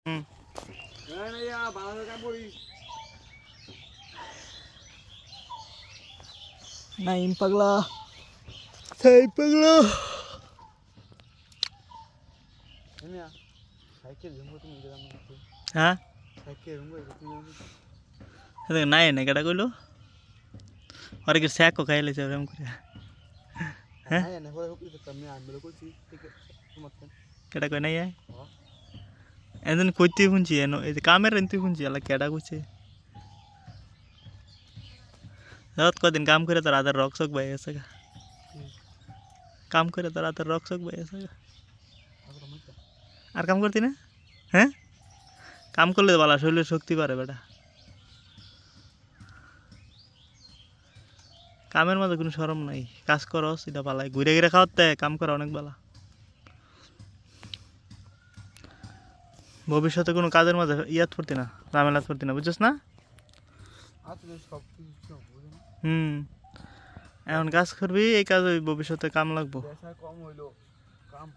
হুম নাইম পাগলা সেই পাগলা হ্যাঁ নাই না কেটা কইলো ওরা কি স্যাকও খাইলেছে ওরকম করে হ্যাঁ কেটা কই নাই এদিন কইতে শুনছি এনো এই কামের এনতে শুনছি আলা কেডা কইছে যত কদিন কাম করে তোর আদার রক চক বাই আছে কাম করে তোর আদার রক চক বাই আছে আর কাম করতি না হ্যাঁ কাম করলে বালা শরীরের শক্তি পারে বেটা কামের মাঝে কোনো শরম নাই কাজ করস এটা বালাই ঘুরে ঘিরে খাওয়াতে কাম করা অনেক বালা ভবিষ্যতে কোনো কাজের মাঝে ইয়াত পড়তি না ঝামেলাত পড়তি না বুঝছিস না হুম এখন কাজ করবি এই কাজ ভবিষ্যতে কাম লাগবো কম হইলো কাম